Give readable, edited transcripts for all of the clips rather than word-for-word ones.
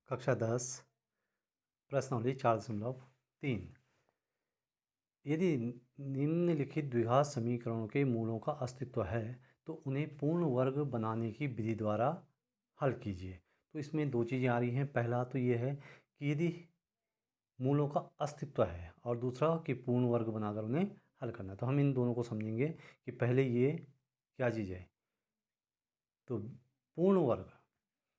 कक्षा 10 प्रश्नावली 4.3। यदि निम्नलिखित द्विघात समीकरणों के मूलों का अस्तित्व है तो उन्हें पूर्ण वर्ग बनाने की विधि द्वारा हल कीजिए। तो इसमें दो चीज़ें आ रही हैं। पहला तो ये है कि यदि मूलों का अस्तित्व है और दूसरा कि पूर्ण वर्ग बनाकर उन्हें हल करना है। तो हम इन दोनों को समझेंगे कि पहले ये क्या चीज़ है। तो पूर्ण वर्ग,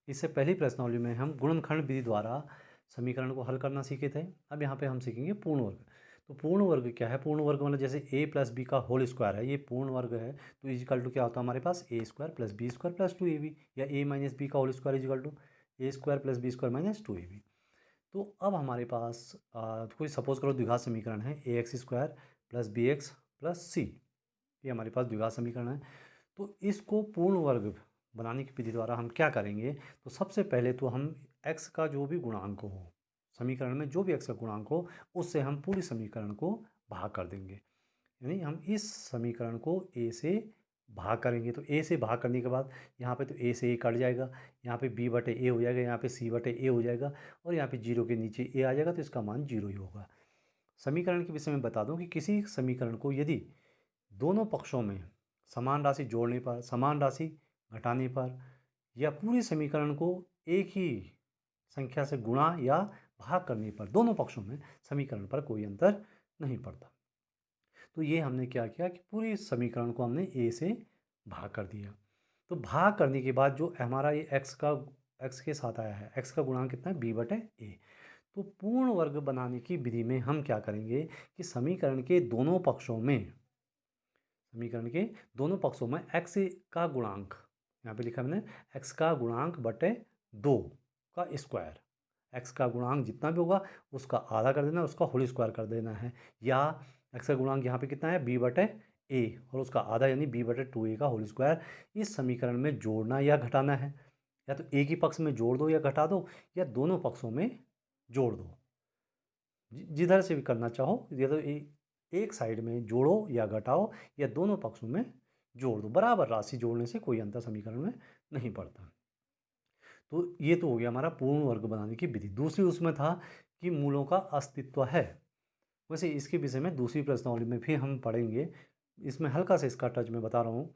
इससे पहली प्रश्नावली में हम गुणनखंड विधि द्वारा समीकरण को हल करना सीखे थे। अब यहाँ पे हम सीखेंगे पूर्ण वर्ग। तो पूर्ण वर्ग क्या है? पूर्ण वर्ग मतलब जैसे a प्लस बी का होल स्क्वायर है, ये पूर्ण वर्ग है। तो इजिकल टू क्या होता है हमारे पास? A square plus B square plus 2ab, या a माइनस बी का whole square equal to A square plus B square minus 2ab। तो अब हमारे पास कोई सपोज करो द्विघात समीकरण है A X square plus B X plus C. ये हमारे पास द्विघात समीकरण है। तो इसको पूर्ण वर्ग बनाने की विधि द्वारा हम क्या करेंगे? तो सबसे पहले तो हम x का जो भी गुणांक हो, समीकरण में जो भी x का गुणांक हो, उससे हम पूरी समीकरण को भाग कर देंगे। यानी हम इस समीकरण को a से भाग करेंगे। तो a से भाग करने के बाद यहाँ पे तो a से a कट जाएगा, यहाँ पे b बटे a हो जाएगा, यहाँ पे c बटे a हो जाएगा, और यहाँ पे 0 के नीचे a आ जाएगा, तो इसका मान 0 ही होगा। समीकरण के विषय में बता दूं कि किसी समीकरण को यदि दोनों पक्षों में समान राशि जोड़ने पर, समान राशि घटाने पर, या पूरी समीकरण को एक ही संख्या से गुणा या भाग करने पर, दोनों पक्षों में समीकरण पर कोई अंतर नहीं पड़ता। तो ये हमने क्या किया कि पूरी समीकरण को हमने a से भाग कर दिया। तो भाग करने के बाद जो हमारा ये x के साथ आया है, x का गुणांक कितना है? b बटे a। तो पूर्ण वर्ग बनाने की विधि में हम क्या करेंगे कि समीकरण के दोनों पक्षों में x का गुणांक, यहाँ पे लिखा मैंने x का गुणांक बटे 2 का स्क्वायर, x का गुणांक जितना भी होगा उसका आधा कर देना, उसका होल स्क्वायर कर देना है। या x का गुणांक यहाँ पे कितना है? b बटे a, और उसका आधा यानी b बटे 2a का होल स्क्वायर इस समीकरण में जोड़ना या घटाना है। या तो एक ही पक्ष में जोड़ दो या घटा दो, या दोनों पक्षों में जोड़ दो, जिधर से भी करना चाहो। या तो एक साइड में जोड़ो या घटाओ, या दोनों पक्षों में जोड़ दो। बराबर राशि जोड़ने से कोई अंतर समीकरण में नहीं पड़ता। तो ये तो हो गया हमारा पूर्ण वर्ग बनाने की विधि। दूसरी उसमें था कि मूलों का अस्तित्व है। वैसे इसके विषय में दूसरी प्रश्नावली में भी हम पढ़ेंगे। इसमें हल्का से इसका टच मैं बता रहा हूँ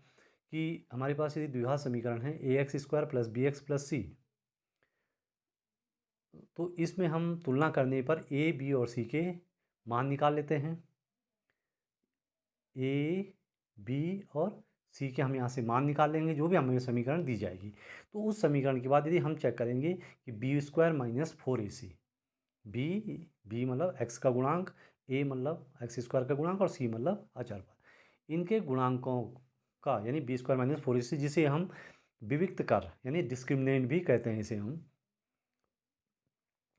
कि हमारे पास यदि द्विघात समीकरण है A X square plus B X plus C, तो इसमें हम तुलना करने पर ए बी और सी के मान निकाल लेते हैं। ए बी और सी के हम यहाँ से मान निकाल लेंगे, जो भी हमें समीकरण दी जाएगी। तो उस समीकरण के बाद यदि हम चेक करेंगे कि b square minus 4ac, b मतलब एक्स का गुणांक, ए मतलब एक्स स्क्वायर का गुणांक, और सी मतलब अचर पर, इनके गुणांकों का यानी बी स्क्वायर माइनस 4ac, जिसे हम विविक्त कर यानी डिस्क्रिमिनेंट भी कहते हैं, इसे हम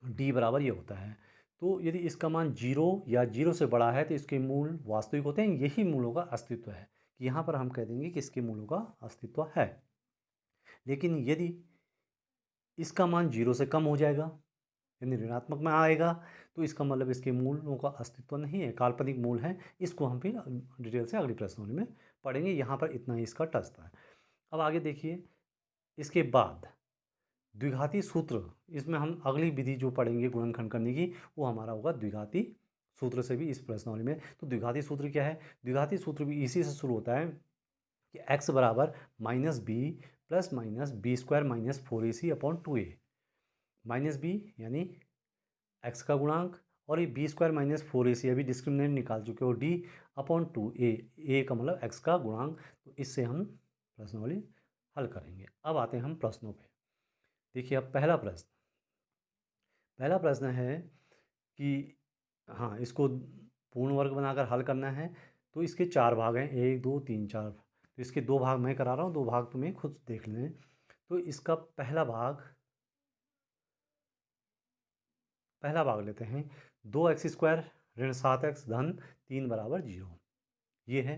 डी बराबर ये होता है। तो यदि इसका मान 0 या 0 से बड़ा है तो इसके मूल वास्तविक होते हैं। यही मूलों का अस्तित्व है कि यहाँ पर हम कह देंगे कि इसके मूलों का अस्तित्व है। लेकिन यदि इसका मान 0 से कम हो जाएगा यानी ऋणात्मक में आएगा, तो इसका मतलब इसके मूलों का अस्तित्व नहीं है, काल्पनिक मूल है। इसको हम फिर डिटेल से अगली प्रश्नों में पढ़ेंगे। यहाँ पर इतना ही इसका टच था। अब आगे देखिए, इसके बाद द्विघाती सूत्र, इसमें हम अगली विधि जो पढ़ेंगे गुणनखंड करने की, वो हमारा होगा द्विघाती सूत्र से भी इस प्रश्नावली में। तो द्विघाती सूत्र क्या है? द्विघाती सूत्र भी इसी से शुरू होता है कि x बराबर minus b plus minus b square minus 4ac upon 2a। Minus b यानी x का गुणांक, और ये बी स्क्वायर माइनस 4ac अभी डिस्क्रिमिनेंट निकाल चुके हो, डी अपॉन 2a, a का मतलब x का गुणांक। तो इससे हम प्रश्नावली हल करेंगे। अब आते हैं हम प्रश्नों पे। देखिए, अब पहला प्रश्न है कि हाँ, इसको पूर्ण वर्ग बनाकर हल करना है। तो इसके 4 भाग हैं, 1 2 3 4। तो इसके 2 भाग मैं करा रहा हूँ, 2 भाग तुम्हें खुद देख लें। तो इसका पहला भाग लेते हैं। 2x स्क्वायर ऋण 7x धन 3 बराबर 0, ये है।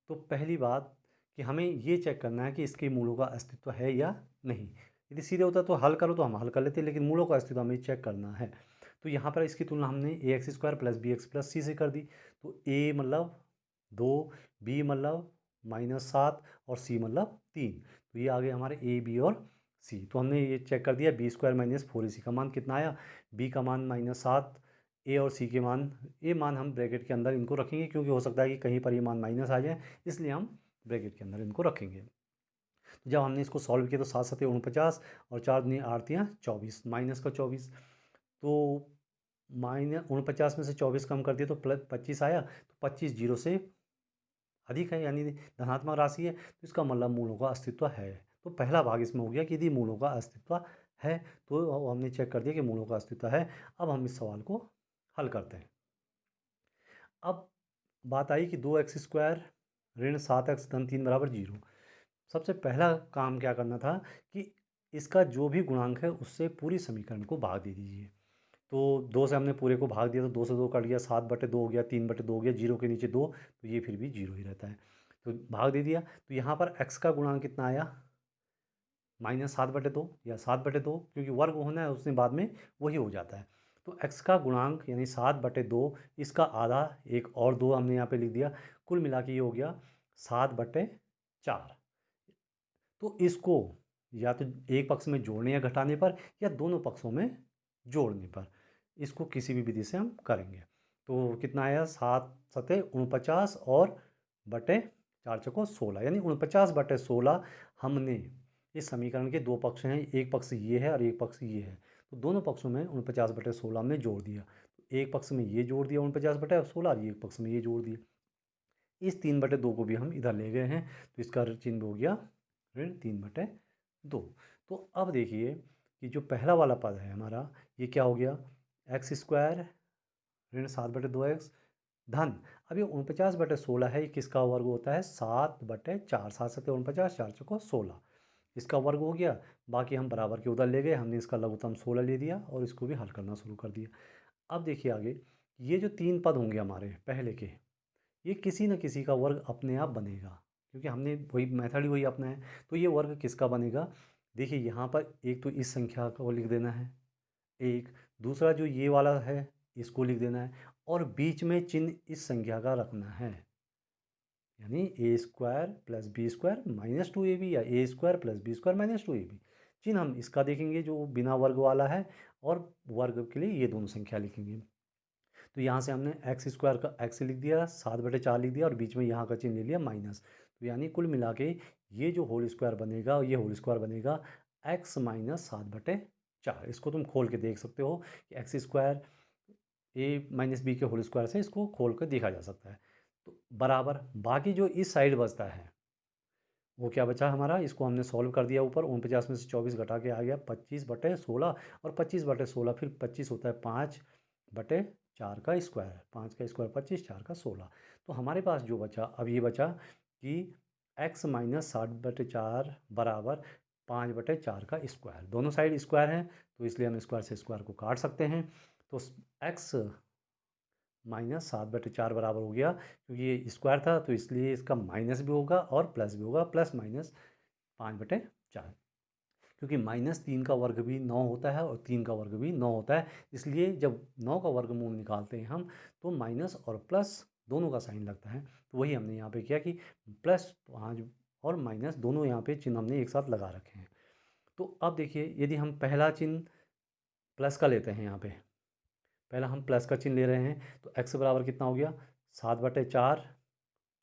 तो पहली बात कि हमें ये चेक करना है कि इसके मूलों का अस्तित्व है या नहीं। यदि सीधे होता तो हल करो तो हम हल कर लेते, लेकिन मूलों का अस्तित्व हमें चेक करना है। तो यहाँ पर इसकी तुलना हमने A X square plus B X plus C से कर दी। तो ए मतलब 2, बी मतलब -7, और सी मतलब 3। तो ये आ गए हमारे ए बी और सी। तो हमने ये चेक कर दिया, बी स्क्वायर माइनस 4ac का मान कितना आया, बी का मान -7, ए और सी के मान, ये मान हम ब्रैकेट के अंदर इनको रखेंगे क्योंकि हो सकता है कि कहीं पर ये मान माइनस आ जाए, इसलिए हम ब्रैकेट के अंदर इनको रखेंगे। तो जब हमने इसको सॉल्व किया तो 7 7 49 और 4 दूनी 8 3 24, माइनस का 24, तो माइनस 49 में से 24 कम कर दिया तो प्लस 25 आया, तो 25 जीरो से अधिक है यानी धनात्मक राशि है, तो इसका मतलब मूलों का अस्तित्व है। तो पहला भाग इसमें हो गया कि यदि मूलों का अस्तित्व है, तो हमने चेक कर दिया कि मूलों का अस्तित्व है। अब हम इस सवाल को हल करते हैं। अब बात आई कि 2x² ऋण 7x धन 3 बराबर 0। सबसे पहला काम क्या करना था कि इसका जो भी गुणांक है उससे पूरी समीकरण को भाग दे दीजिए। तो 2 से हमने पूरे को भाग दिया तो 2 से 2 कट गया, 7/2 हो गया, 3/2 हो गया, 0 के नीचे 2, तो ये फिर भी 0 ही रहता है। तो भाग दे दिया, तो यहाँ पर x का गुणांक कितना आया, -7/2 या 7/2, क्योंकि वर्ग होना है उसने बाद में वही हो जाता है। तो x का गुणांक यानी 7/2, इसका आधा एक और 2 हमने यहाँ पे लिख दिया, कुल मिला के ये हो गया 7/4। तो इसको या तो एक पक्ष में जोड़ने या घटाने पर या दोनों पक्षों में जोड़ने पर, इसको किसी भी विधि से हम करेंगे। तो कितना आया, 7 सते 49 और बटे 4 चौको 16, यानी 49/16 हमने इस समीकरण के दो पक्ष हैं, एक पक्ष ये है और एक पक्ष ये है, तो दोनों पक्षों में 49/16 हमने जोड़ दिया। तो एक पक्ष में ये जोड़ दिया 49/16 और एक पक्ष में ये जोड़ दिया। इस 3/2 को भी हम इधर ले गए हैं, तो इसका चिन्ह हो गया ऋण 3/2। तो अब देखिए कि जो पहला वाला पद है हमारा, ये क्या हो गया, x² ऋण 7/2x धन, अब ये 49/16 है, ये किसका वर्ग होता है, 7/4, 7 सते 49, 4 चौको 16, इसका वर्ग हो गया। बाकी हम बराबर के उधर ले गए, हमने इसका लघुत्तम 16 ले दिया और इसको भी हल करना शुरू कर दिया। अब देखिए आगे, ये जो 3 पद होंगे हमारे पहले के, ये किसी न किसी का वर्ग अपने आप बनेगा, क्योंकि हमने वही मेथड ही वही अपना है। तो ये वर्ग किसका बनेगा, देखिए यहाँ पर एक तो इस संख्या को लिख देना है, एक दूसरा जो ये वाला है इसको लिख देना है, और बीच में चिन्ह इस संख्या का रखना है, यानी a² + b² - 2ab या a² + b² - 2ab। चिन्ह हम इसका देखेंगे जो बिना वर्ग वाला है, और वर्ग के लिए ये दोनों संख्या लिखेंगे। तो यहाँ से हमने x² का x लिख दिया, 7/4 लिख दिया और बीच में यहाँ का चिन्ह ले लिया माइनस। तो यानी कुल मिला के ये जो होल स्क्वायर बनेगा, ये होल स्क्वायर बनेगा x - 7/4। इसको तुम खोल के देख सकते हो कि x² a - b के होल स्क्वायर से इसको खोल कर देखा जा सकता है। तो बराबर बाकी जो इस साइड बचता है वो क्या बचा हमारा, इसको हमने सॉल्व कर दिया। ऊपर 49 में से 24 घटा के आ गया 25/16, और 25/16 फिर 25 होता है 5/4 का स्क्वायर, 5 का स्क्वायर 25, 4 का 16। तो हमारे पास जो बचा, अब ये बचा कि x - 7/4 बराबर 5/4 का स्क्वायर, दोनों साइड स्क्वायर हैं तो इसलिए हम स्क्वायर से स्क्वायर को काट सकते हैं। तो x -7/4 बराबर हो गया, क्योंकि ये स्क्वायर था तो इसलिए इसका माइनस भी होगा और प्लस भी होगा, प्लस माइनस 5/4, क्योंकि -3 का वर्ग भी 9 होता है और 3 का वर्ग भी 9 होता है। इसलिए जब 9 का वर्गमूल निकालते हैं हम, तो माइनस और प्लस दोनों का साइन लगता है। तो वही हमने यहाँ पे किया कि +5 और माइनस दोनों यहाँ पे चिन्ह हमने एक साथ लगा रखे हैं। तो अब देखिए, यदि हम पहला चिन्ह प्लस का लेते हैं, यहाँ पे पहला हम प्लस का चिन्ह ले रहे हैं, तो x बराबर कितना हो गया, 7/4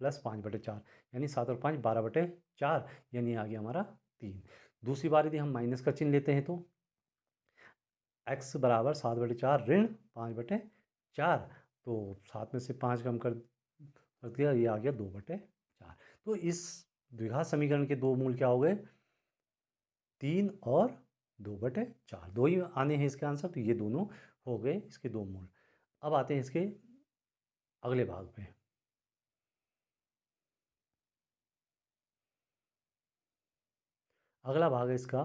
+ 5/4, यानी 7 और 5 12/4, यानी आ गया हमारा 3। दूसरी बार यदि हम माइनस का चिन्ह लेते हैं तो x बराबर 7/4 ऋण 5/4, तो 7 में से 5 कम कर दिया, ये आ गया 2/4। तो इस द्विघात समीकरण के दो मूल क्या हो गए, 3 और 2/4, दो ही आने हैं इसके आंसर, तो ये दोनों हो गए इसके दो मूल। अब आते हैं इसके अगले भाग पे। अगला भाग है इसका,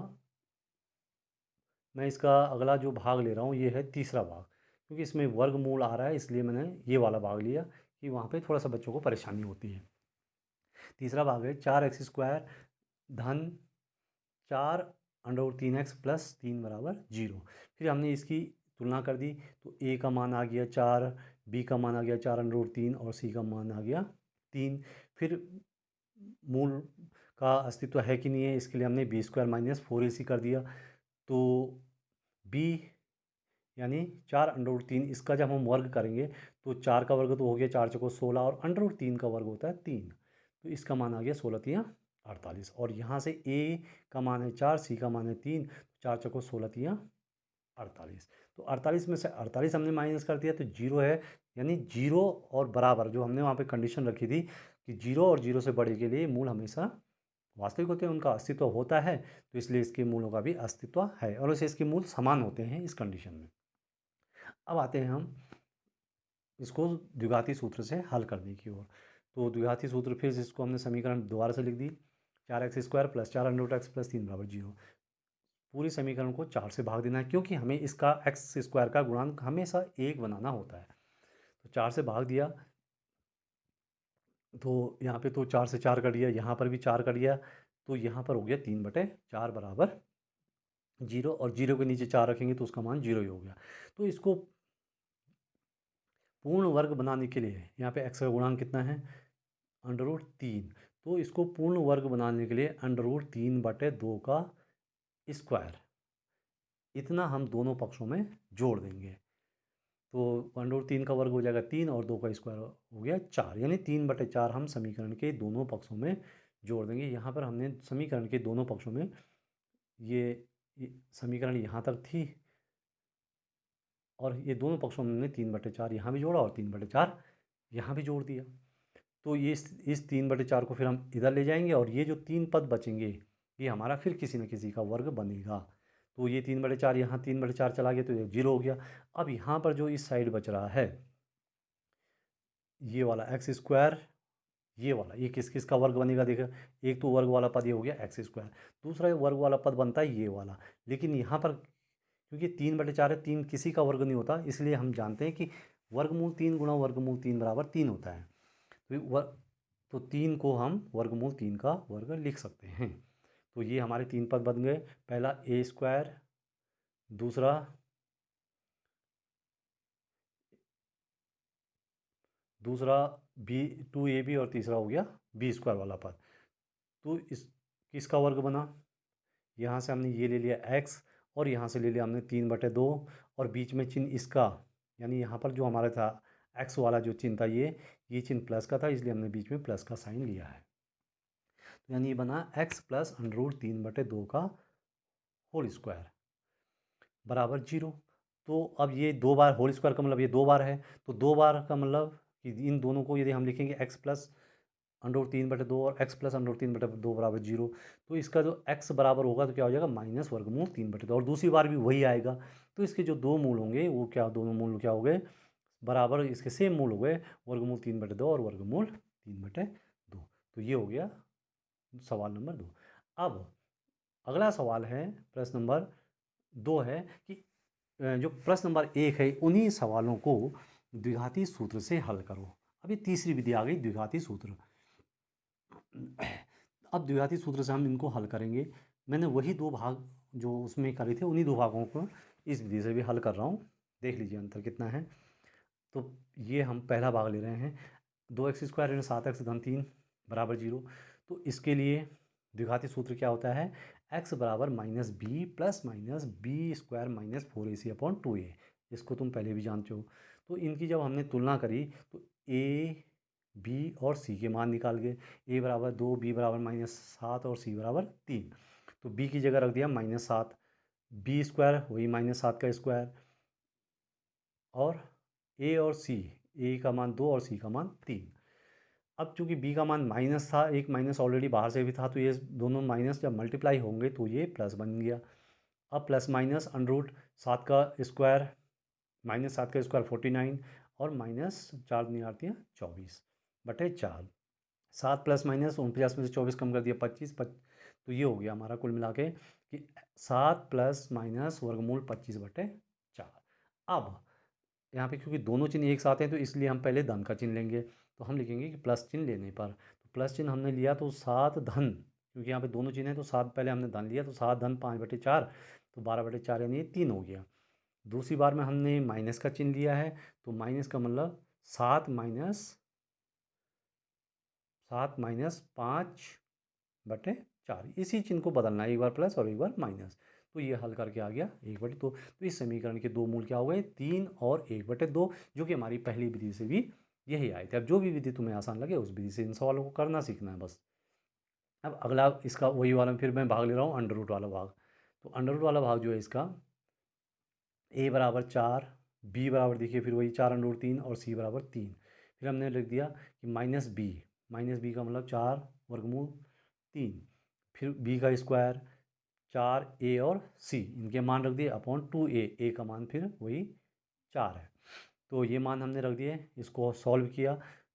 मैं इसका अगला जो भाग ले रहा हूँ ये है तीसरा भाग, क्योंकि इसमें वर्गमूल आ रहा है इसलिए मैंने ये वाला भाग लिया कि वहाँ पे थोड़ा सा बच्चों को परेशानी होती है। तीसरा भाग है 4x² धन 4√3x + 3 बराबर 0। फिर हमने इसकी तुलना कर दी, तो a का मान आ गया 4, b का मान आ गया 4√3 और c का मान आ गया 3। फिर मूल का अस्तित्व है कि नहीं है, इसके लिए हमने बी स्क्वायर माइनस 4ac कर दिया। तो b यानी 4√3, इसका जब हम वर्ग करेंगे तो 4 का वर्ग तो हो गया 4 चौको 16 और √3 का वर्ग होता है 3, तो इसका मान आ गया 16 तियाँ 48। और यहाँ से a का मान है 4, c का मान है 3, 4 चौको 16 तियाँ 48। तो 48 में से 48 हमने माइनस कर दिया तो 0 है, यानी 0 और बराबर जो हमने वहाँ पे कंडीशन रखी थी कि 0 और 0 से बड़े के लिए मूल हमेशा वास्तविक होते हैं, उनका अस्तित्व होता है, तो इसलिए इसके मूलों का भी अस्तित्व है और वैसे इसके मूल समान होते हैं इस कंडीशन में। अब आते हैं हम इसको द्विघाती सूत्र से हल करने की ओर। तो द्विघाती सूत्र फिर इसको हमने समीकरण दोबारा से लिख दी, 4x² प्लस 4√x प्लस 3 बराबर 0। पूरी समीकरण को 4 से भाग देना है क्योंकि हमें इसका x² का गुणांक हमेशा 1 बनाना होता है। तो 4 से भाग दिया, तो यहाँ पे तो 4 से 4 कट गया, यहाँ पर भी 4 कट गया, तो यहाँ पर हो गया 3/4 बराबर 0 और 0 के नीचे 4 रखेंगे तो उसका मान 0 ही हो गया। तो इसको पूर्ण वर्ग बनाने के लिए यहाँ पे x का गुणांक कितना है, √3, तो इसको पूर्ण वर्ग बनाने के लिए √3/2 का स्क्वायर इतना हम दोनों पक्षों में जोड़ देंगे। तो 1/3 का वर्ग हो जाएगा 3 और 2 का स्क्वायर हो गया 4, यानी 3/4 हम समीकरण के दोनों पक्षों में जोड़ देंगे। यहाँ पर हमने समीकरण के दोनों पक्षों में ये समीकरण यहाँ तक थी और ये दोनों पक्षों में हमने 3/4 यहाँ भी जोड़ा और 3/4 यहाँ भी जोड़ दिया। तो ये इस 3/4 को फिर हम इधर ले जाएंगे और ये जो 3 पद बचेंगे ये हमारा फिर किसी न किसी का वर्ग बनेगा। तो ये 3/4 यहाँ 3/4 चला गया तो ये 0 हो गया। अब यहाँ पर जो इस साइड बच रहा है ये वाला x², ये वाला ये किस किस का वर्ग बनेगा, देखा एक तो वर्ग वाला पद ये हो गया x², दूसरा वर्ग वाला पद बनता है ये वाला। लेकिन यहाँ पर क्योंकि 3/4 है, 3 किसी का वर्ग नहीं होता, इसलिए हम जानते हैं कि वर्गमूल 3 गुणा वर्गमूल 3 बराबर 3 होता है। तो 3 को हम वर्गमूल 3 का वर्ग लिख सकते हैं। तो ये हमारे 3 पद बन गए, पहला a², दूसरा b 2ab और तीसरा हो गया b² वाला पद। तो किसका वर्ग बना, यहाँ से हमने ये ले लिया x और यहाँ से ले लिया हमने 3/2 और बीच में चिन्ह इसका, यानी यहाँ पर जो हमारा था x वाला जो चिन्ह था ये चिन्ह प्लस का था, इसलिए हमने बीच में प्लस का साइन लिया है। तो यानी ये बना x प्लस √3/2 का होल स्क्वायर बराबर 0। तो अब ये 2 बार होल स्क्वायर का मतलब ये 2 बार है, तो 2 बार का मतलब कि इन दोनों को यदि हम लिखेंगे x प्लस √3/2 और x प्लस √3/2 बराबर 0, तो इसका जो x बराबर होगा तो क्या हो जाएगा माइनस वर्गमूल 3/2 और दूसरी बार भी वही आएगा। तो इसके जो दो मूल होंगे वो क्या, दोनों मूल क्या हो गए बराबर, इसके सेम मूल हो गए वर्गमूल 3/2 और वर्गमूल 3/2। तो ये हो गया सवाल नंबर 2। अब अगला सवाल है प्रश्न नंबर 2 है कि जो प्रश्न नंबर 1 है उन्हीं सवालों को द्विघाती सूत्र से हल करो। अब ये तीसरी विधि आ गई द्विघाती सूत्र। अब द्विघाती सूत्र से हम इनको हल करेंगे। मैंने वही 2 भाग जो उसमें करे थे उन्हीं 2 भागों को इस विधि से भी हल कर रहा हूँ, देख लीजिए अंतर कितना है। तो ये हम पहला भाग ले रहे हैं, 2x² ऋण 7x धन 3 बराबर 0। तो इसके लिए द्विघाती सूत्र क्या होता है, x बराबर -b plus minus b² minus 4ac/2a। इसको तुम पहले भी जानते हो। तो इनकी जब हमने तुलना करी तो a, b और c के मान निकाल गए, a बराबर 2, b बराबर -7 और c बराबर 3। तो b की जगह रख दिया -7, b² वही -7 का स्क्वायर और a और c, a का मान 2 और c का मान 3। अब चूंकि b का मान माइनस था, एक माइनस ऑलरेडी बाहर से भी था, तो ये दोनों माइनस जब मल्टीप्लाई होंगे तो ये प्लस बन गया। अब प्लस माइनस √7 का स्क्वायर -7 का स्क्वायर 49 और -4 निकालती हैं 24/4। 7 प्लस माइनस 49 में से 24 कम कर दिया 25। तो ये हो गया हमारा कुल मिला के कि 7 प्लस माइनस वर्गमूल 25/4। अब यहाँ पे क्योंकि दोनों चिन्ह एक साथ हैं तो इसलिए हम पहले धन का चिन्ह लेंगे। तो हम लिखेंगे कि प्लस चिन्ह लेने पर, तो प्लस चिन्ह हमने लिया तो 7 धन, क्योंकि यहाँ पे दोनों चिन्ह हैं तो 7 पहले हमने धन लिया, तो 7 धन 5/4 तो 12/4 यानी 3 हो गया। दूसरी बार में हमने माइनस का चिन्ह लिया है, तो माइनस का मतलब 7 माइनस 5 बटे 4। इसी चिन्ह को बदलना है, एक बार प्लस और एक बार माइनस। तो ये हल करके आ गया 1/2। तो इस समीकरण के दो मूल क्या हो गए, 3 और 1/2, जो कि हमारी पहली विधि से भी यही आए थे। अब जो भी विधि तुम्हें आसान लगे उस विधि से इन सवालों को करना सीखना है बस। अब अगला इसका वही वाला फिर मैं भाग ले रहा हूँ अंडर रूट वाला भाग। तो अंडर रूट वाला भाग जो है इसका a बराबर 4, b बराबर देखिए फिर वही 4√3 और c बराबर 3। फिर हमने लिख दिया कि माइनस बी का मतलब 4 वर्गमूल 3, फिर b का स्क्वायर 4a और c, इनके मान रख दिए अपॉन 2a, a का मान फिर वही 4 है। तो ये मान हमने रख दिए, इसको सॉल्व किया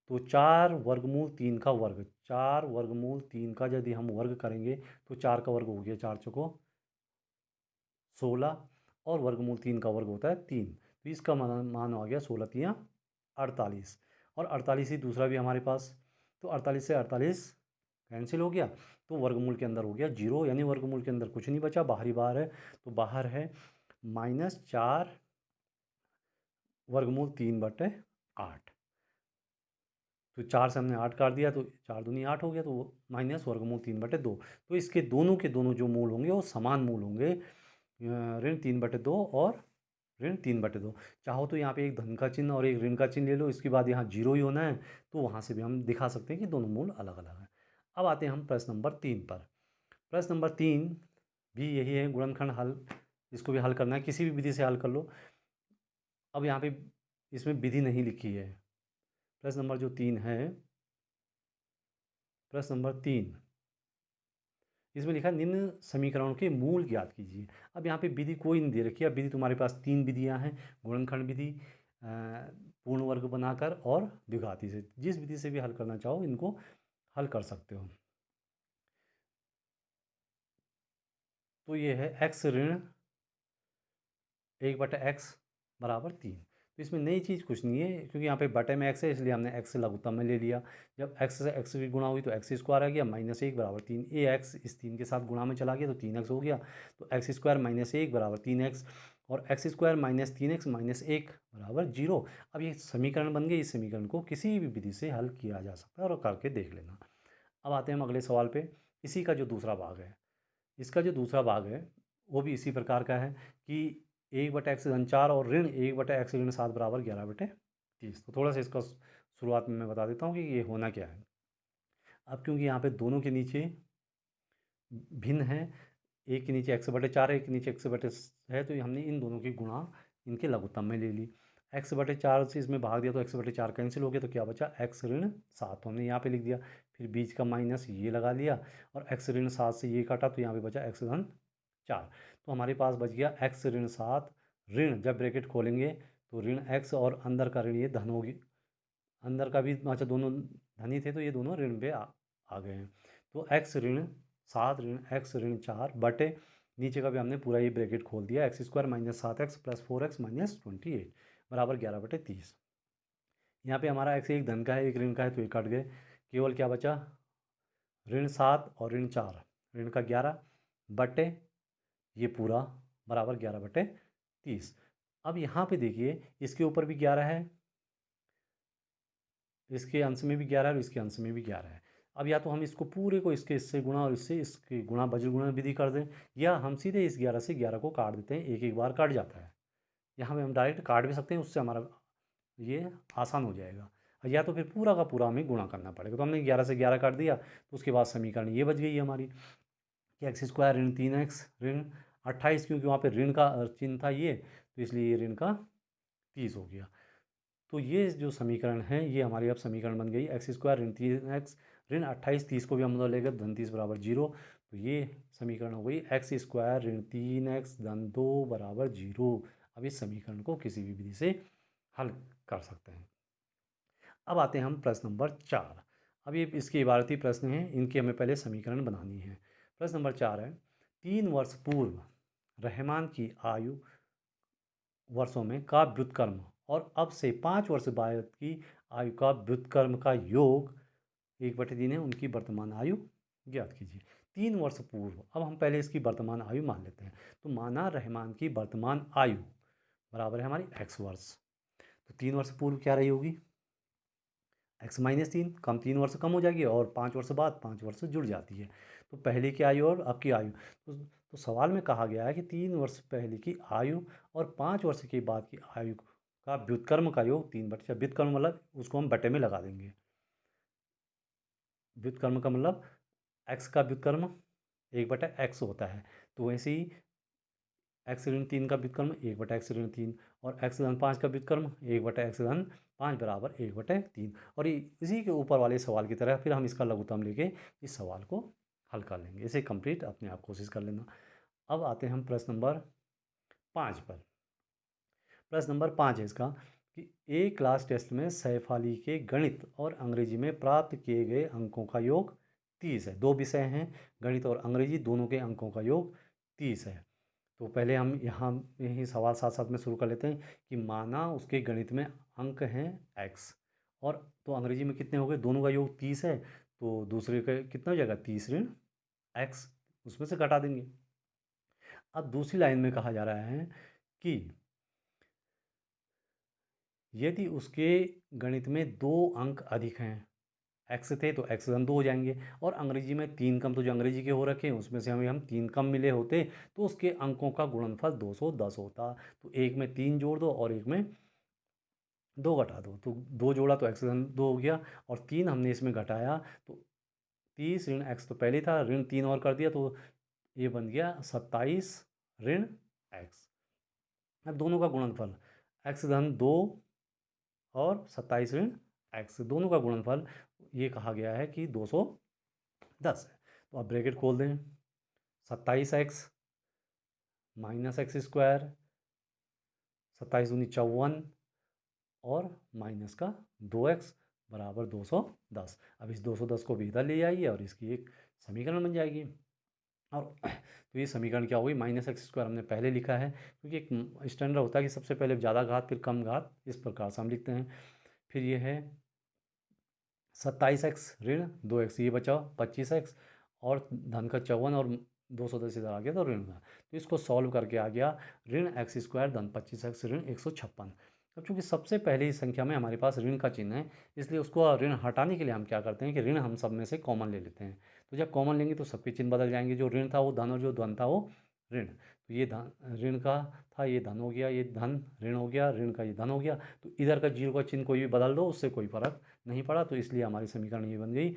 तो 4√3 का वर्ग, 4√3 का यदि हम वर्ग करेंगे तो 4 का वर्ग हो गया 4 चौको 16, और वर्गमूल 3 का वर्ग होता है 3। तो इसका मान आ गया 16×3 48, और 48 ही दूसरा भी हमारे पास। तो 48 से 48 कैंसिल हो गया, तो वर्गमूल के अंदर हो गया 0, यानी वर्गमूल के अंदर कुछ नहीं बचा, बाहरी बाहर है। तो बाहर है -4 वर्गमूल 3/8। तो 4 से हमने 8 काट दिया तो 4 दूनी 8 हो गया, तो वो माइनस वर्गमूल 3/2। तो इसके दोनों के दोनों जो मूल होंगे वो समान मूल होंगे, ऋण 3/2 और ऋण 3/2। चाहो तो यहाँ पे एक धन का चिन्ह और एक ऋण का चिन्ह ले लो, इसके बाद यहाँ 0 ही होना है, तो वहाँ से भी हम दिखा सकते हैं कि दोनों मूल अलग अलग हैं। अब आते हैं हम प्रश्न नंबर 3 पर। प्रश्न नंबर 3 भी यही है, गुणनखंड हल। इसको भी हल करना है, किसी भी विधि से हल कर लो। अब यहाँ पे इसमें विधि नहीं लिखी है। प्रश्न नंबर जो 3 है, प्रश्न नंबर 3, इसमें लिखा निम्न समीकरणों के मूल ज्ञात कीजिए। अब यहाँ पे विधि कोई नहीं दे रखी है। विधि तुम्हारे पास 3 विधियाँ हैं, गुणनखंड विधि, पूर्ण वर्ग बनाकर और द्विघाती से। जिस विधि से भी हल करना चाहो इनको हल कर सकते हो। तो ये है x ऋण 1/x बराबर 3। तो इसमें नई चीज़ कुछ नहीं है, क्योंकि यहाँ पे बटे में x है, इसलिए हमने x से लघुत्तम में ले लिया। जब x से x की गुणा हुई तो x² आ गया, -1 बराबर 3। ax इस 3 के साथ गुणा में चला गया तो 3x हो गया। तो x² -1 बराबर 3x, और x² -3x -1 बराबर 0। अब ये समीकरण बन गए। इस समीकरण को किसी भी विधि से हल किया जा सकता है, और करके देख लेना। अब आते हैं हम अगले सवाल पे। इसी का जो दूसरा भाग है, इसका जो दूसरा भाग है वो भी इसी प्रकार का है कि 1/x-4 और ऋण 1/x-7 बराबर 11/30। तो थोड़ा सा इसका शुरुआत में मैं बता देता हूँ कि ये होना क्या है। अब क्योंकि यहाँ पे दोनों के नीचे भिन्न है, एक के नीचे x/4 है, एक के नीचे x/, है, तो हमने इन दोनों की गुणा इनके लघुत्तम में ले ली। x/4 से इसमें भाग दिया तो x/4 कैंसिल हो गया, तो क्या बचा x-7, तो हमने यहाँ पे लिख दिया। फिर बीच का माइनस ये लगा लिया, और x-7 से ये काटा तो यहाँ पे बचा x-4। तो हमारे पास बच गया x-7 ऋण, जब ब्रैकेट खोलेंगे तो ऋण x और अंदर का ऋण ये धन होगी, अंदर का भी, अच्छा दोनों धनी थे तो ये दोनों ऋण पे आ गए हैं। तो x-7 ऋण x-4 बटे नीचे का भी हमने पूरा ये ब्रैकेट खोल दिया, x² -7x + 4x -28 बराबर 11/30। यहाँ पे हमारा x एक धन का है एक ऋण का है, तो ये कट गए। केवल क्या बचा, ऋण 7 और ऋण 4, ऋण का 11 बटे ये पूरा बराबर 11/30। अब यहाँ पे देखिए इसके ऊपर भी 11 है, इसके अंश में भी 11 है और इसके अंश में भी 11 है। अब या तो हम इसको पूरे को इसके इससे गुणा और इससे इसके गुणा वज्र गुणा विधि कर दें, या हम सीधे इस 11 से 11 को काट देते हैं, एक एक बार कट जाता है। यहाँ पे हम डायरेक्ट काट भी सकते हैं, उससे हमारा ये आसान हो जाएगा। या तो फिर पूरा का पूरा हमें गुणा करना पड़ेगा। तो हमने 11 से 11 काट दिया, तो उसके बाद समीकरण ये बच गई हमारी कि x² ऋण 3x ऋण 28, क्योंकि वहाँ पे ऋण का चिन्ह था ये, तो इसलिए ये ऋण का 30 हो गया। तो ये जो समीकरण है ये हमारी अब समीकरण बन गई, x² ऋण 3x ऋण 28, 30 को भी हम लोग लेकर धन 30 बराबर 0। तो ये समीकरण हो गई x² ऋण 3x धन 2 बराबर 0। अब इस समीकरण को किसी भी विधि से हल कर सकते हैं। अब आते हैं हम प्रश्न नंबर 4। अब ये इसके इबारती प्रश्न हैं, इनकी हमें पहले समीकरण बनानी है। प्रश्न नंबर 4 है, 3 वर्ष पूर्व रहमान की आयु वर्षों में का व्युत्क्रम और अब से 5 वर्ष बाद की आयु का व्युत्क्रम का योग 1/3 है, उनकी वर्तमान आयु ज्ञात कीजिए। 3 वर्ष पूर्व, अब हम पहले इसकी वर्तमान आयु मान लेते हैं। तो माना रहमान की वर्तमान आयु बराबर है हमारी x वर्ष। तो 3 वर्ष पूर्व क्या रही होगी, x -3, कम 3 वर्ष कम हो जाएगी और 5 वर्ष बाद 5 वर्ष जुड़ जाती है। तो पहले की आयु और अब की आयु, तो सवाल में कहा गया है कि 3 वर्ष पहले की आयु और 5 वर्ष के बाद की आयु का व्युत्क्रम का योग 3/4, व्युत्क्रम मतलब उसको हम बटे में लगा देंगे। व्युत्क्रम का मतलब x का व्युत्क्रम 1/x होता है, तो वैसे ही x ऋण 3 का व्युत्क्रम 1/x ऋण 3 और x धन 5 का व्युत्क्रम 1/x धन 5 बराबर 1/3। और इसी के ऊपर वाले सवाल की तरह फिर हम इसका लघुत्तम लेके इस सवाल को हल कर लेंगे। इसे कंप्लीट अपने आप कोशिश कर लेना। अब आते हैं हम प्रश्न नंबर 5 पर। प्रश्न नंबर 5 है इसका कि एक क्लास टेस्ट में सैफ अली के गणित और अंग्रेजी में प्राप्त किए गए अंकों का योग 30 है। 2 विषय हैं, गणित और अंग्रेजी, दोनों के अंकों का योग 30 है। तो पहले हम यहाँ यही सवाल साथ साथ में शुरू कर लेते हैं कि माना उसके गणित में अंक हैं x और तो अंग्रेजी में कितने हो गए, दोनों का योग 30 है, तो दूसरे का कितना हो जाएगा 30 ऋण x, उसमें से घटा देंगे। अब दूसरी लाइन में कहा जा रहा है कि यदि उसके गणित में 2 अंक अधिक हैं, एक्स थे तो एक्स धन 2 हो जाएंगे, और अंग्रेजी में 3 कम, तो जो अंग्रेजी के हो रखे हैं उसमें से हमें हम 3 कम मिले होते तो उसके अंकों का गुणनफल 210 होता। तो एक में 3 जोड़ दो और एक में 2 घटा दो, तो 2 जोड़ा तो एक्स धन 2 हो गया और 3 हमने इसमें घटाया तो 30 ऋण एक्स तो पहले था, ऋण 3 और कर दिया तो ये बन गया 27 ऋण एक्स। अब दोनों का गुणनफल एक्स धन 2 और 27 ऋण एक्स, दोनों का गुणनफल ये कहा गया है कि 210 है। तो आप ब्रैकेट खोल दें, 27x माइनस एक्स स्क्वायर, 27 दूनी 54 और माइनस का 2x बराबर 210। अब इस 210 को भी इधर ले आइए और इसकी एक समीकरण बन जाएगी। और तो ये समीकरण क्या होगी, माइनस एक्स स्क्वायर हमने पहले लिखा है क्योंकि एक स्टैंडर्ड होता है कि सबसे पहले ज़्यादा घात फिर कम घात, इस प्रकार से हम लिखते हैं। फिर ये है 27x ऋण 2x, ये बचा 25x और धन का 54 और 210 इधर आ गया तो ऋण का, तो इसको सॉल्व करके आ गया ऋण एक्स स्क्वायर धन 25x ऋण 156। अब चूंकि सबसे पहली संख्या में हमारे पास ऋण का चिन्ह है, इसलिए उसको ऋण हटाने के लिए हम क्या करते हैं कि ऋण हम सब में से कॉमन ले लेते हैं। तो जब कॉमन लेंगे तो सबके चिन्ह बदल जाएंगे, जो ऋण था वो धन और जो धन था वो ऋण। तो ये धन ऋण का था, ये धन हो गया, ये धन ऋण हो गया, ऋण का ये धन हो गया, तो इधर का जीरो का चिन्ह कोई भी बदल दो उससे कोई फर्क नहीं पड़ा। तो इसलिए हमारी समीकरण ये बन गई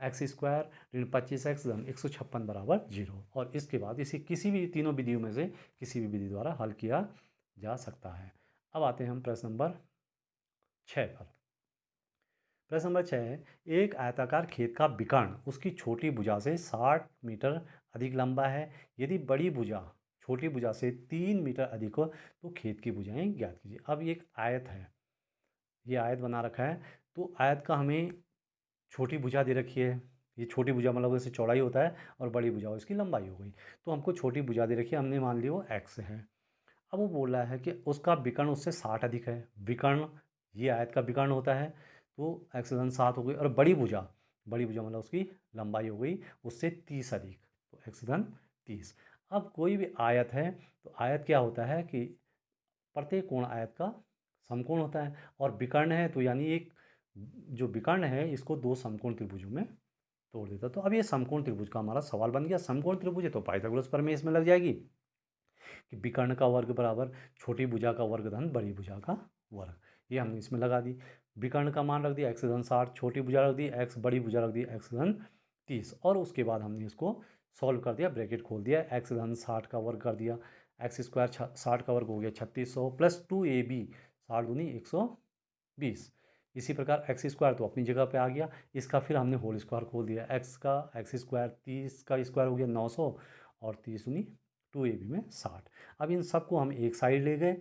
एक्स स्क्वायर ऋण 25x धन 156 बराबर 0। और इसके बाद इसे किसी भी तीनों विधियों में से किसी भी विधि द्वारा हल किया जा सकता है। अब आते हैं हम प्रश्न नंबर 6 पर। प्रश्न नंबर 6 है, एक आयताकार खेत का विकर्ण उसकी छोटी भुजा से 60 मीटर अधिक लंबा है। यदि बड़ी भुजा छोटी भुजा से 3 मीटर अधिक हो तो खेत की भुजाएं ज्ञात कीजिए। अब ये एक आयत है, ये आयत बना रखा है, तो आयत का हमें छोटी भुजा दे रखी है, ये छोटी भुजा मतलब इससे चौड़ाई होता है और बड़ी भुजा हो इसकी लंबाई हो गई। तो हमको छोटी भुजा दे रखी है, हमने मान लिया वो एक्स है। अब वो बोल रहा है कि उसका विकर्ण उससे 60 अधिक है। विकर्ण ये आयत का विकर्ण होता है, तो एक्स धन 7 हो गई, और बड़ी भुजा मतलब उसकी लंबाई हो गई उससे 30 अधिक, तो एक्स धन 30। अब कोई भी आयत है तो आयत क्या होता है कि प्रत्येक कोण आयत का समकोण होता है, और विकर्ण है तो यानी एक जो विकर्ण है इसको 2 समकोण त्रिभुजों में तोड़ देता। तो अब ये समकोण त्रिभुज का हमारा सवाल बन गया। समकोण त्रिभुज है तो पाइथागोरस प्रमेय इसमें लग जाएगी कि विकर्ण का वर्ग बराबर छोटी भुजा का वर्ग धन बड़ी भुजा का वर्ग, ये हमने इसमें लगा दी। विकर्ण का मान रख दिया एक्स धन 60, छोटी भुजा रख दी एक्स, बड़ी भुजा रख दी एक्स धन 30, और उसके बाद हमने इसको सॉल्व कर दिया, ब्रैकेट खोल दिया, एक्स धन 60 का वर्ग कर दिया, एक्स स्क्वायर 60 का वर्ग हो गया 3600 प्लस 2ab 60 दूनी 120। इसी प्रकार एक्स स्क्वायर तो अपनी जगह पे आ गया, इसका फिर हमने होल स्क्वायर खोल दिया, एक्स का एक्स स्क्वायर 30 का स्क्वायर हो गया 900 और 30 दूनी 2ab में 60। अब इन सबको हम एक साइड ले गए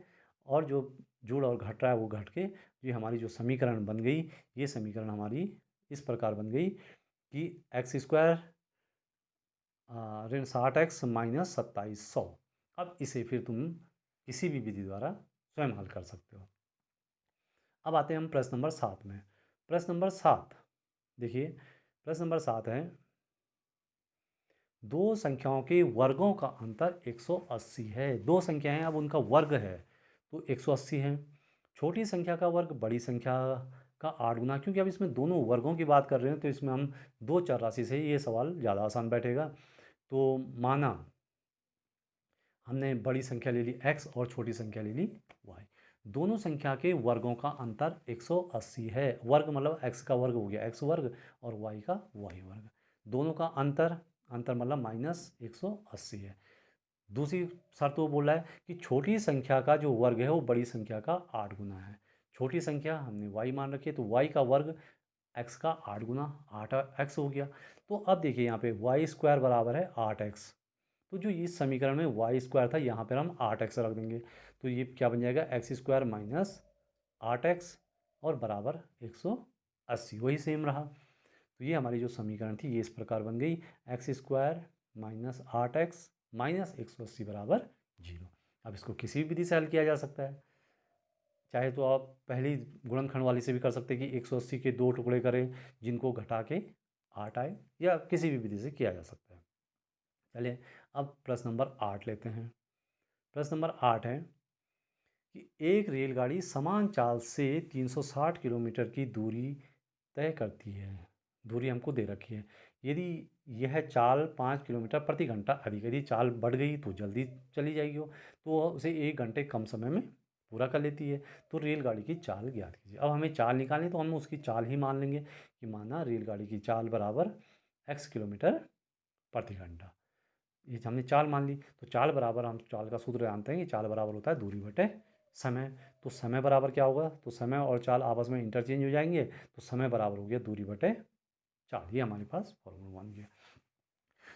और जो जुड़ और घट रहा है वो घट के ये हमारी जो समीकरण बन गई, ये समीकरण हमारी इस प्रकार बन गई कि एक्स स्क्वायर ऋण 60x माइनस 2700। अब इसे फिर तुम किसी भी विधि द्वारा स्वयं हल कर सकते हो। अब आते हैं हम प्रश्न नंबर 7 में। प्रश्न नंबर 7 देखिए, प्रश्न नंबर 7 है, दो संख्याओं के वर्गों का अंतर 180 है। दो संख्याएं हैं, अब उनका वर्ग है तो 180 है। छोटी संख्या का वर्ग बड़ी संख्या का 8 गुना, क्योंकि अब इसमें दोनों वर्गों की बात कर रहे हैं तो इसमें हम 2 चर राशि से ये सवाल ज़्यादा आसान बैठेगा। तो माना हमने बड़ी संख्या ले ली x और छोटी संख्या ले ली y, दोनों संख्या के वर्गों का अंतर 180 है। वर्ग मतलब x का वर्ग हो गया x वर्ग और y का y वर्ग, दोनों का अंतर अंतर मतलब -180 है। दूसरी शर्त वो बोल रहा है कि छोटी संख्या का जो वर्ग है वो बड़ी संख्या का 8 गुना है। छोटी संख्या हमने y मान रखी है तो y का वर्ग x का 8 गुना 8x हो गया। तो अब देखिए यहाँ पे वाई स्क्वायर बराबर है 8x, तो जो इस समीकरण में वाई स्क्वायर था यहाँ पर हम 8x रख देंगे, तो ये क्या बन जाएगा एक्स स्क्वायर माइनस 8x और बराबर 180, वही सेम रहा। तो ये हमारी जो समीकरण थी ये इस प्रकार बन गई, x square minus 8x minus 180 बराबर 0। अब इसको किसी भी विधि से हल किया जा सकता है, चाहे तो आप पहली गुणनखंड वाली से भी कर सकते हैं कि 180 के 2 टुकड़े करें जिनको घटा के 8 आए, या किसी भी विधि से किया जा सकता है। चलिए अब प्रश्न नंबर 8 लेते हैं। प्रश्न नंबर 8 है कि एक रेलगाड़ी समान चाल से 360 किलोमीटर की दूरी तय करती है। दूरी हमको दे रखी है। यदि यह चाल 5 किलोमीटर प्रति घंटा अधिक, यदि चाल बढ़ गई तो जल्दी चली जाएगी वो, तो उसे 1 घंटे कम समय में पूरा कर लेती है। तो रेलगाड़ी की चाल ज्ञात कीजिए। अब हमें चाल निकालनी तो हम उसकी चाल ही मान लेंगे कि माना रेलगाड़ी की चाल बराबर x किलोमीटर प्रति घंटा, ये हमने चाल मान ली। तो चाल बराबर, हम चाल का सूत्र जानते हैं कि चाल बराबर होता है दूरी बटे समय। तो समय बराबर क्या होगा, तो समय और चाल आपस में इंटरचेंज हो जाएंगे, तो समय बराबर हो गया दूरी बटे चाल, ये हमारे पास फॉर्मूला बन गया।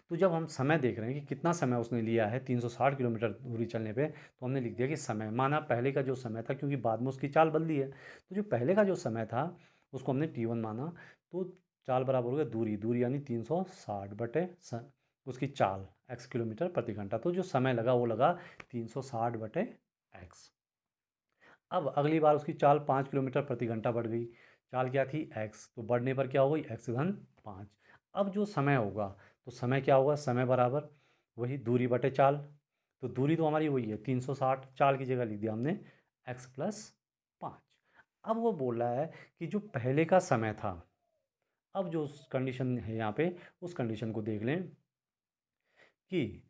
तो जब हम समय देख रहे हैं कि कितना समय उसने लिया है 360 किलोमीटर दूरी चलने पे, तो हमने लिख दिया कि समय माना पहले का जो समय था, क्योंकि बाद में उसकी चाल बदली है, तो जो पहले का जो समय था उसको हमने t1 माना। तो चाल बराबर हो गया दूरी, दूरी यानी 360 बटे उसकी चाल x किलोमीटर प्रति घंटा, तो जो समय लगा वो लगा 360 बटे x। अब अगली बार उसकी चाल 5 किलोमीटर प्रति घंटा बढ़ गई, चाल क्या थी x, तो बढ़ने पर क्या हो गई x घन 5। अब जो समय होगा तो समय क्या होगा, समय बराबर वही दूरी बटे चाल, तो दूरी तो हमारी वही है 360, चाल की जगह लिख दिया हमने x प्लस 5। अब वो बोल रहा है कि जो पहले का समय था, अब जो कंडीशन है यहाँ पे उस कंडीशन को देख लें कि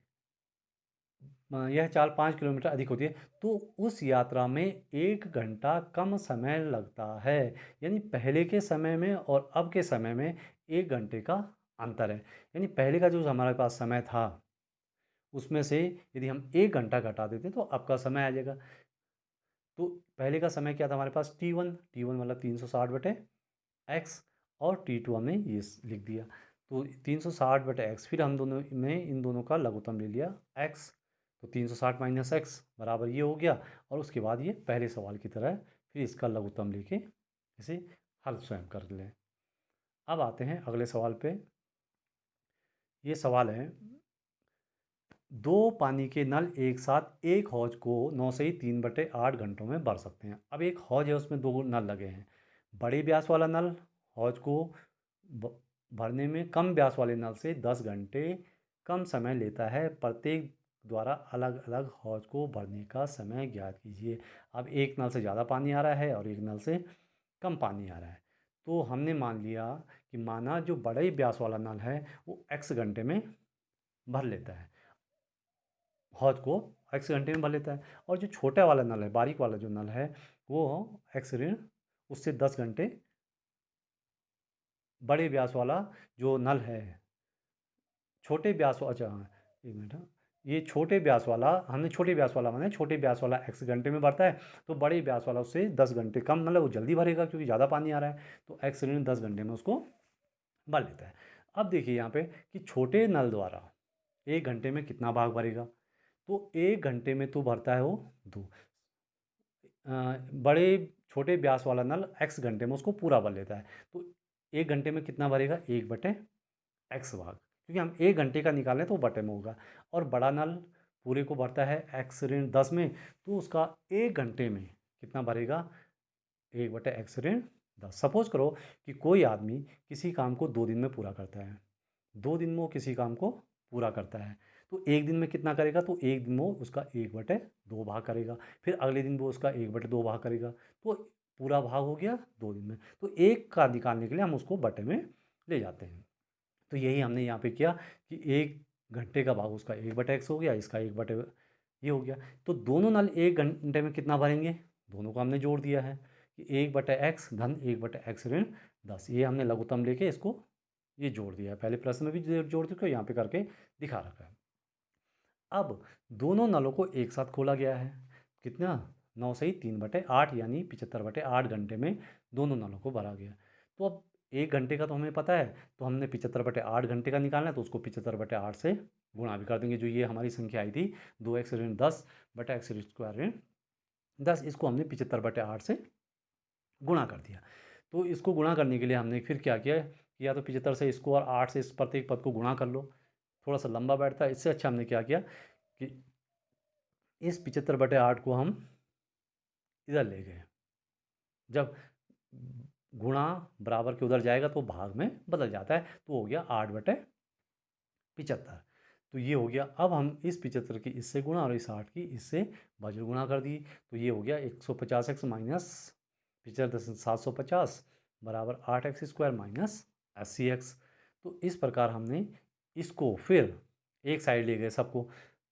यह चाल 5 किलोमीटर अधिक होती है, तो उस यात्रा में 1 घंटा कम समय लगता है। यानी पहले के समय में और अब के समय में 1 घंटे का अंतर है। यानी पहले का जो हमारे पास समय था उसमें से यदि हम 1 घंटा घटा देते तो अब का समय आ जाएगा। तो पहले का समय क्या था हमारे पास t1 मतलब 360 बटे x, और t2 हमने ये लिख दिया। तो 360 बटे एक्स, फिर हम दोनों में इन दोनों का लघुत्तम ले लिया x, तो 360 माइनस एक्स बराबर ये हो गया, और उसके बाद ये पहले सवाल की तरह फिर इसका लघुत्तम लेके इसे हल स्वयं कर लें। अब आते हैं अगले सवाल पे। ये सवाल है, 2 पानी के नल एक साथ एक हौज को 9 से ही 3/8 घंटों में भर सकते हैं। अब एक हौज है उसमें 2 नल लगे हैं, बड़े व्यास वाला नल हौज को भरने में कम व्यास वाले नल से 10 घंटे कम समय लेता है। प्रत्येक द्वारा अलग अलग हौज को भरने का समय ज्ञात कीजिए। अब एक नल से ज़्यादा पानी आ रहा है और एक नल से कम पानी आ रहा है, तो हमने मान लिया कि माना जो बड़े व्यास वाला नल है वो x घंटे में भर लेता है, हौज को x घंटे में भर लेता है, और जो छोटा वाला नल है, बारीक वाला जो नल है, वो x ऋण उससे 10 घंटे बड़े व्यास वाला जो नल है, छोटे व्यास, अच्छा हाँ, एक मिनट, हाँ, ये छोटे व्यास वाला, हमने छोटे व्यास वाला माना, छोटे व्यास वाला x घंटे में भरता है, तो बड़े व्यास वाला उससे 10 घंटे कम, मतलब वो जल्दी भरेगा क्योंकि ज़्यादा पानी आ रहा है, तो x ऋण 10 घंटे में उसको भर लेता है। अब देखिए यहाँ पे कि छोटे नल द्वारा 1 घंटे में कितना भाग भरेगा, तो 1 घंटे में तो भरता है वो 2, बड़े छोटे व्यास वाला नल x घंटे में उसको पूरा भर लेता है, तो 1 घंटे में कितना भरेगा 1/x भाग, क्योंकि हम 1 घंटे का निकालें तो वो बटे में होगा, और बड़ा नल पूरे को भरता है x ऋण 10 में, तो उसका 1 घंटे में कितना भरेगा 1/x ऋण 10। सपोज करो कि कोई आदमी किसी काम को 2 दिन में पूरा करता है, 2 दिन में वो किसी काम को पूरा करता है, तो एक दिन में कितना करेगा, तो एक दिन में वो उसका 1/2 भाग करेगा, फिर अगले दिन वो उसका 1/2 भाग करेगा, तो पूरा भाग हो गया 2 दिन में। तो 1 का निकालने के लिए हम उसको बटे में ले जाते हैं। तो यही हमने यहाँ पे किया कि 1 घंटे का भाग उसका 1/x हो गया, इसका 1 बटे ये हो गया। तो दोनों नल 1 घंटे में कितना भरेंगे, दोनों को हमने जोड़ दिया है कि 1/x धन 1/x ऋण 10। ये हमने लघुत्तम लेके इसको ये जोड़ दिया है। पहले प्रश्न में भी जोड़ चुके हो, यहाँ पे करके दिखा रखा है। अब दोनों नलों को एक साथ खोला गया है। कितना, 9 सही 3/8 यानी 75/8 घंटे में दोनों नलों को भरा गया। तो अब 1 घंटे का तो हमें पता है, तो हमने 75/8 घंटे का निकालना है, तो उसको 75/8 से गुणा भी कर देंगे। जो ये हमारी संख्या आई थी 2x ऋण 10/x² ऋण 10, इसको हमने 75/8 से गुणा कर दिया। तो इसको गुणा करने के लिए हमने फिर क्या किया कि या तो 75 से इसको और 8 से इस प्रत्येक पद को गुणा कर लो, थोड़ा सा लंबा बैठता है। इससे अच्छा हमने क्या किया कि इस 75/8 को हम इधर ले गए। जब गुणा बराबर के उधर जाएगा तो भाग में बदल जाता है, तो हो गया 8/75। तो ये हो गया। अब हम इस 75 की इससे गुणा और इस 8 की इससे वज्र गुणा कर दी, तो ये हो गया 150x माइनस 75,750 बराबर 8x² माइनस 80x। तो इस प्रकार हमने इसको फिर एक साइड ले गए सबको,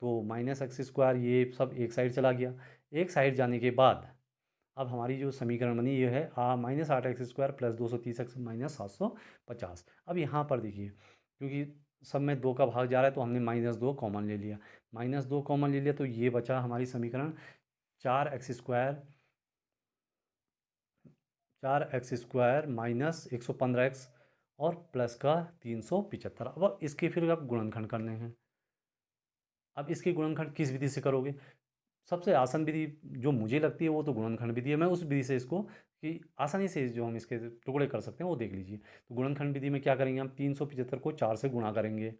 तो -x², ये सब एक साइड चला गया। एक साइड जाने के बाद अब हमारी जो समीकरण बनी ये है -8x² प्लस 230x माइनस 750। अब यहाँ पर देखिए, क्योंकि सब में 2 का भाग जा रहा है तो हमने -2 कॉमन ले लिया। -2 कॉमन ले लिया तो ये बचा हमारी समीकरण 4x² माइनस 115x और प्लस का 375। अब इसके फिर अब गुणनखंड करने हैं। अब इसके गुणनखंड किस विधि से करोगे, सबसे आसान विधि जो मुझे लगती है वो तो गुणनखंड विधि है। मैं उस विधि से इसको कि आसानी से जो हम इसके टुकड़े कर सकते हैं वो देख लीजिए। तो गुणनखंड विधि में क्या करेंगे, हम 375 को 4 से गुणा करेंगे।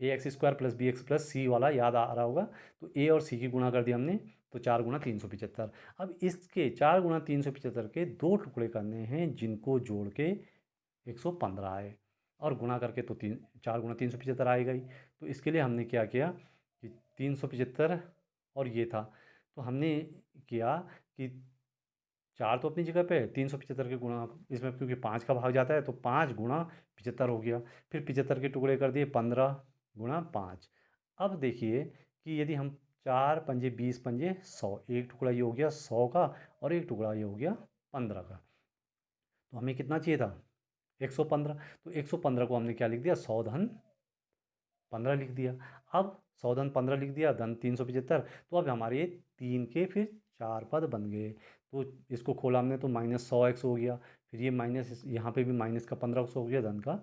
ax² प्लस bx प्लस सी वाला याद आ रहा होगा, तो a और c की गुणा कर दिया हमने, तो 4 गुणा 375। अब इसके 4 गुणा 375 के 2 टुकड़े करने हैं जिनको जोड़ के 115 आए, और गुणा करके तो 4 गुणा 375 आएगा ही। तो इसके लिए हमने क्या किया कि 375 और ये था, तो हमने किया कि 4 तो अपनी जगह पे है, 375 के गुणा इसमें क्योंकि 5 का भाग जाता है तो 5 गुणा 75 हो गया। फिर 75 के टुकड़े कर दिए 15 गुणा 5। अब देखिए कि यदि हम 4 पंजे 20 पंजे 100, एक टुकड़ा ये हो गया 100 का और एक टुकड़ा ये हो गया 15 का। तो हमें कितना चाहिए था 115, तो 115 को हमने क्या लिख दिया 100 धन 15 लिख दिया। अब 100 धन 15 लिख दिया धन 375, तो अब हमारे ये 3 के फिर 4 पद बन गए। तो इसको खोला हमने तो -100x हो गया, फिर ये माइनस यहाँ पे भी माइनस का 15x हो गया, धन का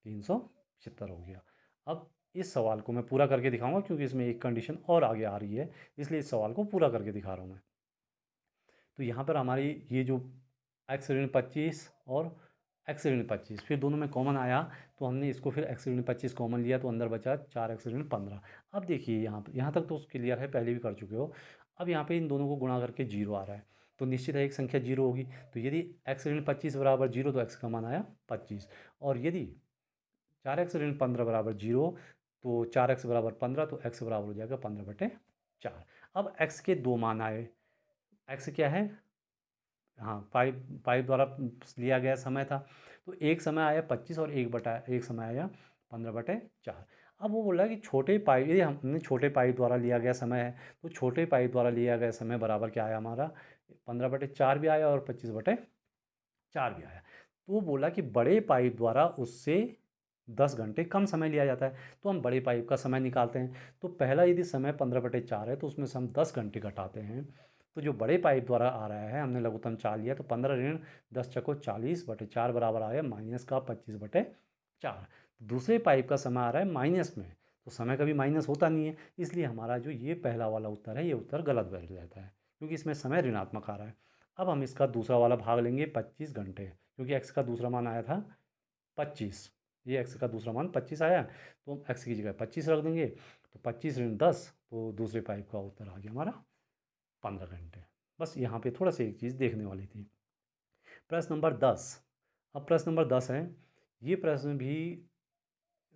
375 हो गया। अब इस सवाल को मैं पूरा करके दिखाऊंगा क्योंकि इसमें एक कंडीशन और आगे आ रही है, इसलिए इस सवाल को पूरा करके दिखा रहा हूँ मैं। तो यहाँ पर हमारी ये जो x ऋण 25 और x ऋण 25 फिर दोनों में कॉमन आया, तो हमने इसको फिर x ऋण 25 कॉमन लिया, तो अंदर बचा 4x ऋण 15। अब देखिए यहाँ तक तो क्लियर है, पहले भी कर चुके हो। अब यहाँ पे इन दोनों को गुणा करके 0 आ रहा है, तो निश्चित है एक संख्या 0 होगी। तो यदि x ऋण 25 बराबर 0 तो x का मान आया 25, और यदि 4x ऋण 15 बराबर 0 तो 4x बराबर 15, तो x बराबर हो जाएगा 15/4। अब x के 2 मान आए, x क्या है, हाँ पाइप द्वारा लिया गया समय था, तो एक समय आया 25 और एक समय आया 15/4। अब वो बोल रहा है कि छोटे पाइप, यदि हमने छोटे पाइप द्वारा लिया गया समय है, तो छोटे पाइप द्वारा लिया गया समय बराबर क्या आया हमारा 15/4 भी आया और 25/4 भी आया। तो वो बोला कि बड़े पाइप द्वारा उससे 10 घंटे कम समय लिया जाता है, तो हम बड़े पाइप का समय निकालते हैं। तो पहला यदि समय 15/4 है तो उसमें से हम 10 घंटे घटाते हैं, तो जो बड़े पाइप द्वारा आ रहा है हमने लघुत्तम 4 लिया, तो 15 ऋण 10 चको 40/4 बराबर आया माइनस का 25/4। दूसरे पाइप का समय आ रहा है माइनस में, तो समय कभी माइनस होता नहीं है, इसलिए हमारा जो ये पहला वाला उत्तर है ये उत्तर गलत बैठ जाता है, क्योंकि इसमें समय ऋणात्मक आ रहा है। अब हम इसका दूसरा वाला भाग लेंगे 25 घंटे, क्योंकि x का दूसरा मान आया था 25, ये x का दूसरा मान 25 आया, तो हम x की जगह 25 रख देंगे, तो 25 ऋण 10, तो दूसरे पाइप का उत्तर आ गया हमारा 15 घंटे। बस यहाँ पे थोड़ा सा एक चीज़ देखने वाली थी। प्रश्न नंबर 10, अब प्रश्न नंबर 10 है, ये प्रश्न भी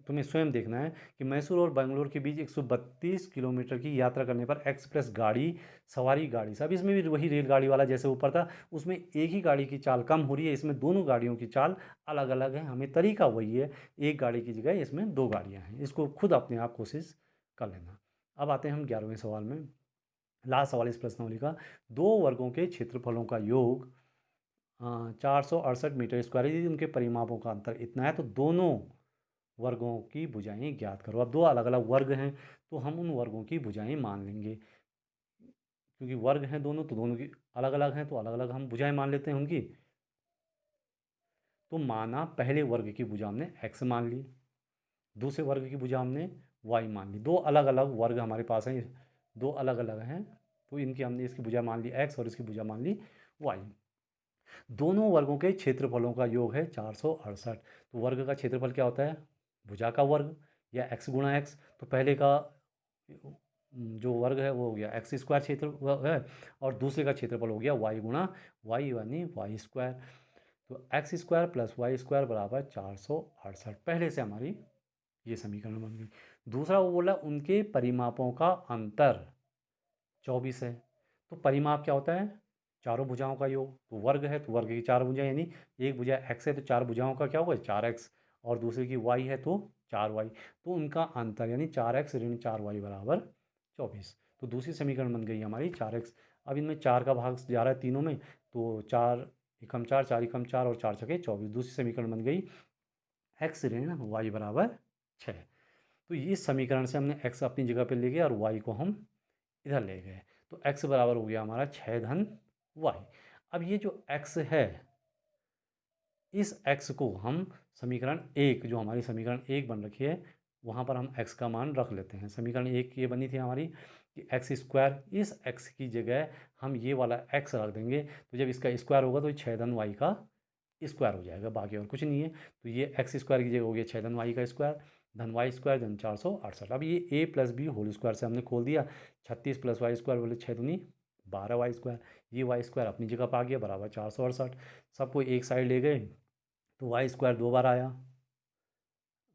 तुम्हें स्वयं देखना है कि मैसूर और बेंगलोर के बीच 132 किलोमीटर की यात्रा करने पर एक्सप्रेस गाड़ी, सवारी गाड़ी, सब इसमें भी वही रेलगाड़ी वाला जैसे ऊपर था, उसमें एक ही गाड़ी की चाल कम हो रही है, इसमें दोनों गाड़ियों की चाल अलग अलग है। हमें तरीका वही है, एक गाड़ी की जगह इसमें दो गाड़ियाँ हैं। इसको खुद अपने आप कोशिश कर लेना। अब आते हैं हम 11वें सवाल में। लास्ट सवाल इस प्रश्नावली का, दो वर्गों के क्षेत्रफलों का योग 468 मीटर स्क्वायर, यदि उनके परिमापों का अंतर इतना है तो दोनों वर्गों की भुजाएं ज्ञात करो। अब दो अलग अलग वर्ग हैं तो हम उन वर्गों की भुजाएं मान लेंगे, क्योंकि वर्ग हैं दोनों तो दोनों की अलग अलग हैं तो अलग अलग हम भुजाएं मान लेते हैं उनकी। तो माना पहले वर्ग की भुजा हमने x मान ली, दूसरे वर्ग की भुजा हमने y मान ली। दो अलग अलग वर्ग हमारे पास हैं, दो अलग अलग हैं, तो इनकी हमने इसकी भुजा मान ली x और इसकी भुजा मान ली y। दोनों वर्गों के क्षेत्रफलों का योग है 468। तो वर्ग का क्षेत्रफल क्या होता है? भुजा का वर्ग या x गुणा x। तो पहले का जो वर्ग है वो हो गया x स्क्वायर क्षेत्र है, और दूसरे का क्षेत्रफल हो गया y गुणा y यानी वाई स्क्वायर। तो x square plus y square बराबर 468। पहले से हमारी ये समीकरण बन गई। दूसरा वो बोला उनके परिमापों का अंतर 24 है। तो परिमाप क्या होता है? चारों भुजाओं का योग। तो वर्ग है तो वर्ग की चार भुजाएं, यानी एक भुजा x है तो चार भुजाओं का क्या होगा? 4x, और दूसरे की y है तो 4y। तो उनका अंतर यानी 4x ऋण 4y बराबर 24। तो दूसरी समीकरण बन गई हमारी 4x। अब इनमें 4 का भाग जा रहा है तीनों में, तो 4 एकम 4, 4 एकम 4 और 4 छके 24। दूसरी समीकरण बन गई x ऋण y बराबर 6। तो इस समीकरण से हमने x अपनी जगह पर ले गए और y को हम इधर ले गए। तो x बराबर हो गया हमारा 6 धन y। अब ये जो x है, इस x को हम समीकरण एक, जो हमारी समीकरण एक बन रखी है, वहाँ पर हम x का मान रख लेते हैं। समीकरण एक ये बनी थी हमारी कि एक्स स्क्वायर, इस x की जगह हम ये वाला x रख देंगे, तो जब इसका स्क्वायर होगा तो 6 धन y का स्क्वायर हो जाएगा, बाकी और कुछ नहीं है। तो ये एक्स स्क्वायर की जगह हो गया 6 धन वाई का स्क्वायर, धन वाई स्क्वायर धन 468। अब ये a plus b whole square से हमने खोल दिया। 36 प्लस वाई स्क्वायर बोले 6 दूनी 12 वाई स्क्वायर, ये वाई स्क्वायर अपनी जगह पर आ गया बराबर 468। सबको एक साइड ले गए तो वाई स्क्वायर दो बार आया,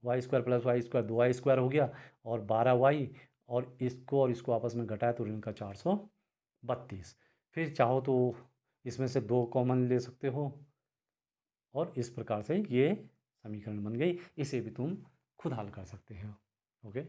y square plus y square 2 y square हो गया, और 12 वाई, और इसको आपस में घटाया तो ऋण का 432। फिर चाहो तो इसमें से दो कॉमन ले सकते हो, और इस प्रकार से ये समीकरण बन गई। इसे भी तुम खुद हल कर सकते हो। ओके।